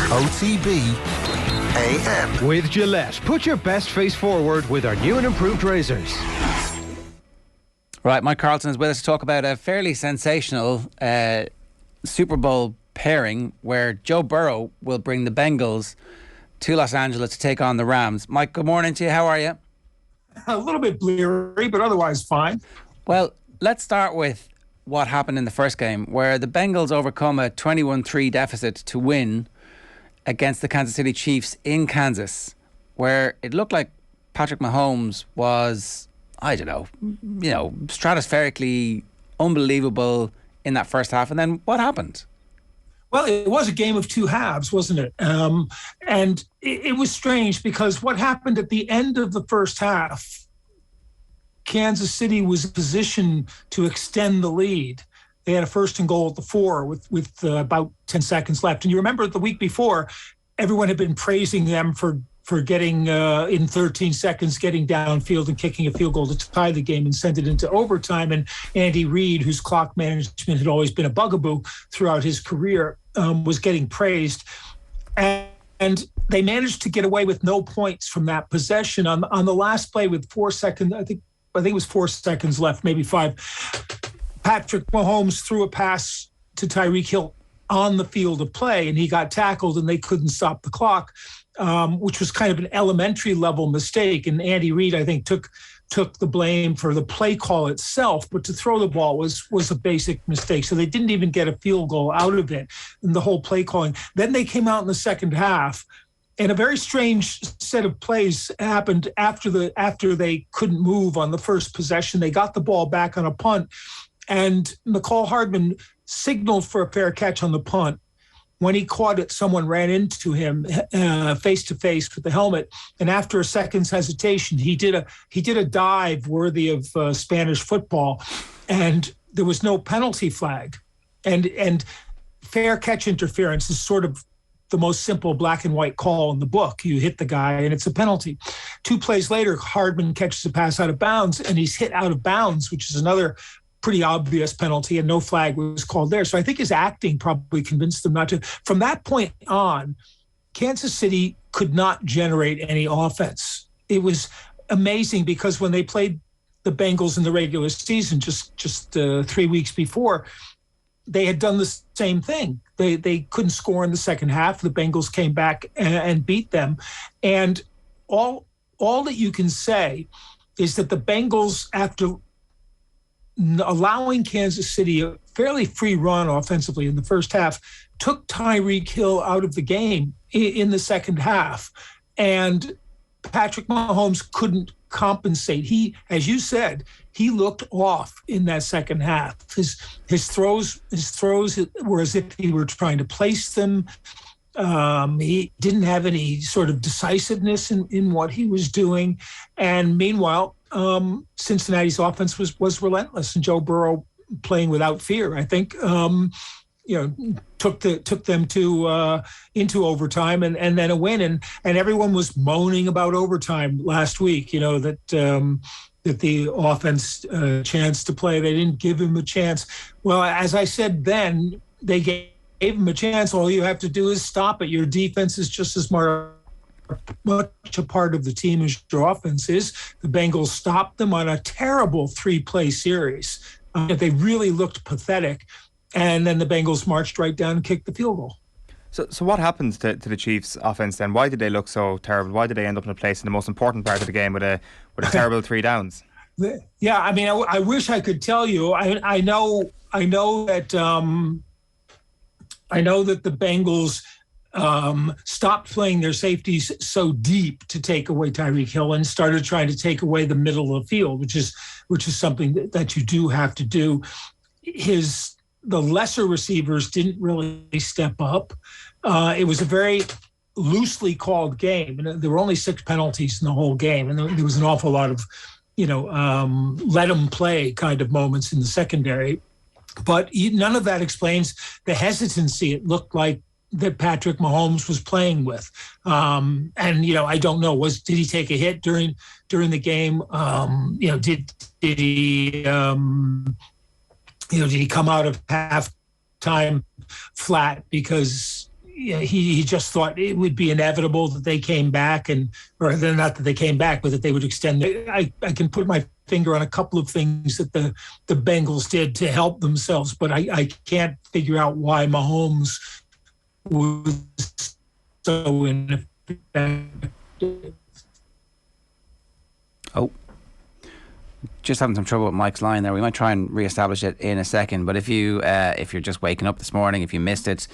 OTB AM. With Gillette, put your best face forward with our new and improved razors. Right, Mike Carlson is with us to talk about a fairly sensational Super Bowl pairing where Joe Burrow will bring the Bengals to Los Angeles to take on the Rams. Mike, good morning to you. How are you? A little bit bleary, but otherwise fine. Well, let's start with what happened in the first game, where the Bengals overcome a 21-3 deficit to win against the Kansas City Chiefs in Kansas, where it looked like Patrick Mahomes was, stratospherically unbelievable in that first half. And then what happened? Well, it was a game of two halves, wasn't it? And it was strange because what happened at the end of the first half, Kansas City was in position to extend the lead. They had a first and goal at the 4 with about 10 seconds left. And you remember the week before, everyone had been praising them for getting, in 13 seconds, getting downfield and kicking a field goal to tie the game and send it into overtime. And Andy Reid, whose clock management had always been a bugaboo throughout his career, was getting praised. And they managed to get away with no points from that possession. On the last play with 4 seconds, I think it was 4 seconds left, maybe 5, Patrick Mahomes threw a pass to Tyreek Hill on the field of play, and he got tackled, and they couldn't stop the clock, which was kind of an elementary level mistake. And Andy Reid, I think, took the blame for the play call itself, but to throw the ball was a basic mistake. So they didn't even get a field goal out of it, and the whole play calling. Then they came out in the second half, and a very strange set of plays happened after they couldn't move on the first possession. They got the ball back on a punt, and McCall Hardman signaled for a fair catch on the punt. When he caught it, someone ran into him face to face with the helmet, and after a second's hesitation, he did a dive worthy of Spanish football, and there was no penalty flag. And fair catch interference is sort of the most simple black and white call in the book. You hit the guy and it's a penalty. 2 plays later, Hardman catches a pass out of bounds, and he's hit out of bounds, which is another pretty obvious penalty, and no flag was called there. So I think his acting probably convinced them not to. From that point on, Kansas City could not generate any offense. It was amazing because when they played the Bengals in the regular season just 3 weeks before, they had done the same thing. They couldn't score in the second half. The Bengals came back and beat them. And all that you can say is that the Bengals, after allowing Kansas City a fairly free run offensively in the first half, took Tyreek Hill out of the game in the second half. And Patrick Mahomes couldn't compensate. He, as you said, he looked off in that second half. His throws were as if he were trying to place them. He didn't have any sort of decisiveness in what he was doing. And meanwhile, Cincinnati's offense was relentless, and Joe Burrow, playing without fear, I think, took them to into overtime and then a win. And everyone was moaning about overtime last week. That the offense chance to play, they didn't give him a chance. Well, as I said then, they gave him a chance. All you have to do is stop it. Your defense is just as much a part of the team as your offense is. The Bengals stopped them on a terrible 3-play series. They really looked pathetic. And then the Bengals marched right down and kicked the field goal. So what happened to the Chiefs' offense then? Why did they look so terrible? Why did they end up in a place in the most important part of the game with a terrible 3 downs? Yeah, I mean, I wish I could tell you. I know that the Bengals stopped playing their safeties so deep to take away Tyreek Hill and started trying to take away the middle of the field, which is something that you do have to do. The lesser receivers didn't really step up. It was a very loosely called game, and there were only 6 penalties in the whole game, and there was an awful lot of, let them play kind of moments in the secondary. But none of that explains the hesitancy it looked like that Patrick Mahomes was playing with. And I don't know, did he take a hit during the game? Did he did he come out of halftime flat because he just thought it would be inevitable that they came back, or not that they came back, but that they would extend. I can put my finger on a couple of things that the Bengals did to help themselves, but I can't figure out why Mahomes was so ineffective. Oh, just having some trouble with Mike's line there. We might try and reestablish it in a second. But if you're just waking up this morning, if you missed it,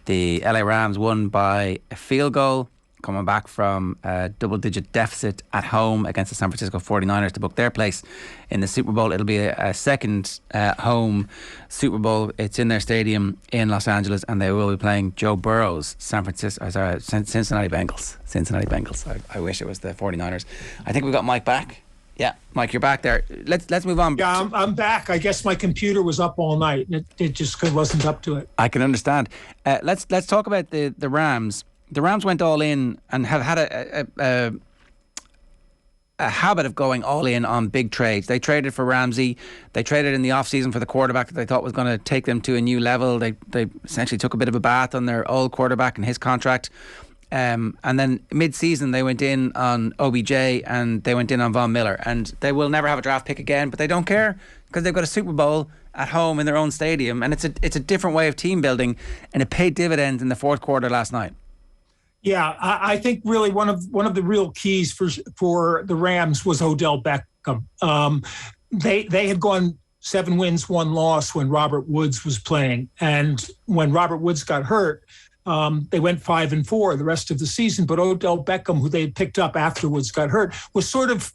the LA Rams won by a field goal, coming back from a double-digit deficit at home against the San Francisco 49ers to book their place in the Super Bowl. It'll be a second home Super Bowl. It's in their stadium in Los Angeles, and they will be playing Joe Burrow's Cincinnati Bengals. Cincinnati Bengals. I wish it was the 49ers. I think we've got Mike back. Yeah, Mike, you're back there. Let's move on. Yeah, I'm back. I guess my computer was up all night. It just wasn't up to it. I can understand. Let's talk about the Rams. The Rams went all in and have had a habit of going all in on big trades. They traded for Ramsey. They traded in the offseason for the quarterback that they thought was going to take them to a new level. They essentially took a bit of a bath on their old quarterback and his contract. And then mid-season they went in on OBJ and they went in on Von Miller. And they will never have a draft pick again, but they don't care because they've got a Super Bowl at home in their own stadium. And it's a different way of team building, and it paid dividends in the fourth quarter last night. Yeah, I think really one of the real keys for the Rams was Odell Beckham. They had gone 7 wins, 1 loss when Robert Woods was playing, and when Robert Woods got hurt, they went 5-4 the rest of the season. But Odell Beckham, who they had picked up after Woods got hurt, was sort of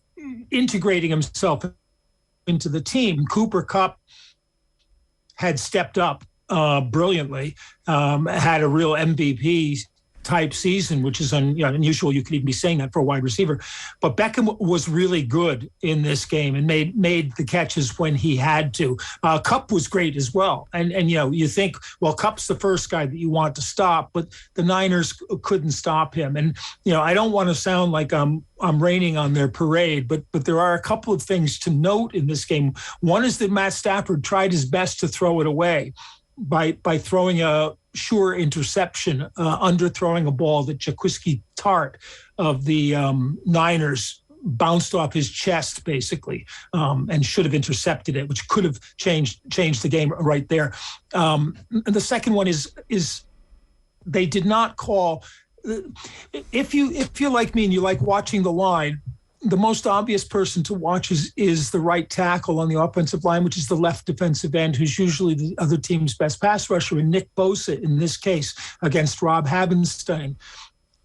integrating himself into the team. Cooper Kupp had stepped up brilliantly, had a real MVP type season, which is unusual. You could even be saying that for a wide receiver. But Beckham was really good in this game and made the catches when he had to. Kupp was great as well. And you think, well, Kupp's the first guy that you want to stop, but the Niners couldn't stop him. And I don't want to sound like I'm raining on their parade, but there are a couple of things to note in this game. One is that Matt Stafford tried his best to throw it away by throwing a sure interception, underthrowing a ball that Jaquiski Tart of the Niners bounced off his chest, basically, and should have intercepted it, which could have changed the game right there. And the second one is they did not call. If you're like me and you like watching the line, the most obvious person to watch is the right tackle on the offensive line, which is the left defensive end, who's usually the other team's best pass rusher, and Nick Bosa in this case against Rob Havenstein.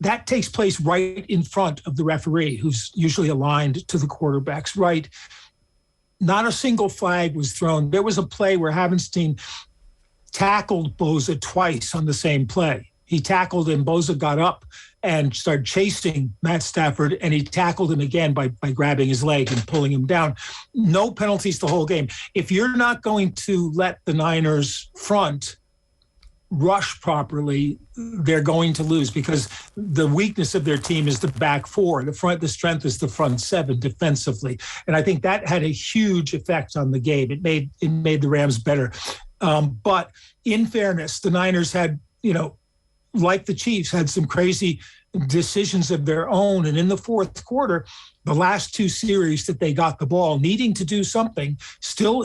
That takes place right in front of the referee, who's usually aligned to the quarterback's right. Not a single flag was thrown. There was a play where Havenstein tackled Bosa twice on the same play. He tackled him, Bosa got up and started chasing Matt Stafford, and he tackled him again by grabbing his leg and pulling him down. No penalties the whole game. If you're not going to let the Niners front rush properly, they're going to lose, because the weakness of their team is the back four. The strength is the front seven defensively. And I think that had a huge effect on the game. It made the Rams better. But in fairness, the Niners had, like the Chiefs, had some crazy decisions of their own. And in the fourth quarter, the last 2 series that they got the ball, needing to do something, still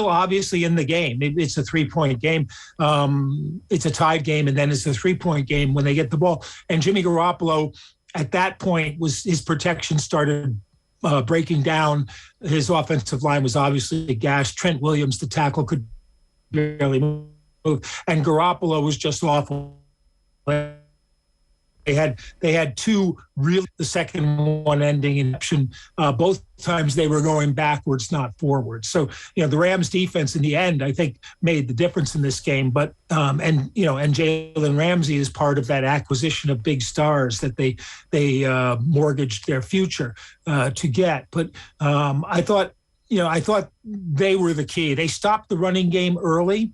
obviously in the game. It's a 3-point game. It's a tied game, and then it's a 3-point game when they get the ball. And Jimmy Garoppolo, at that point, his protection started breaking down. His offensive line was obviously gashed. Trent Williams, the tackle, could barely move. And Garoppolo was just awful. They had 2 really, the second one ending in action. Both times they were going backwards, not forwards. So, the Rams defense in the end, I think, made the difference in this game. But, and Jalen Ramsey is part of that acquisition of big stars that they mortgaged their future to get. But I thought they were the key. They stopped the running game early.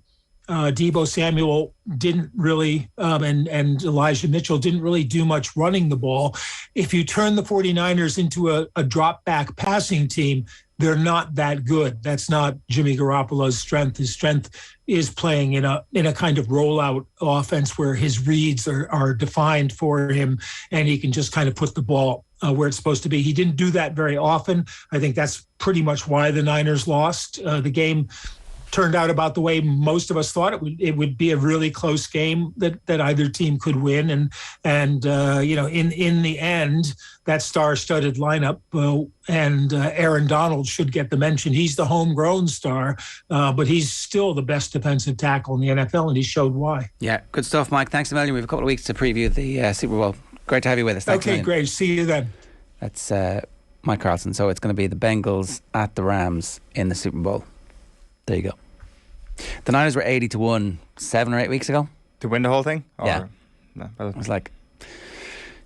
Deebo Samuel didn't really, and Elijah Mitchell didn't really do much running the ball. If you turn the 49ers into a drop-back passing team, they're not that good. That's not Jimmy Garoppolo's strength. His strength is playing in a kind of rollout offense where his reads are defined for him, and he can just kind of put the ball where it's supposed to be. He didn't do that very often. I think that's pretty much why the Niners lost. The game turned out about the way most of us thought it would be a really close game that either team could win. And in the end, that star-studded lineup and Aaron Donald should get the mention. He's the homegrown star, but he's still the best defensive tackle in the NFL, and he showed why. Yeah, good stuff, Mike. Thanks a million. We have a couple of weeks to preview the Super Bowl. Great to have you with us. Thanks okay, great. See you then. That's Mike Carlson. So it's going to be the Bengals at the Rams in the Super Bowl. There you go. The Niners were 80-1 7 or 8 weeks ago to win the whole thing. Yeah, no, it was like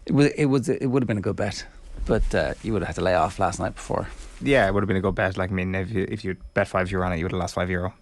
it would have been a good bet, but you would have had to lay off last night before. Yeah, it would have been a good bet. Like, I mean, if you bet €5 on it, you would have lost €5.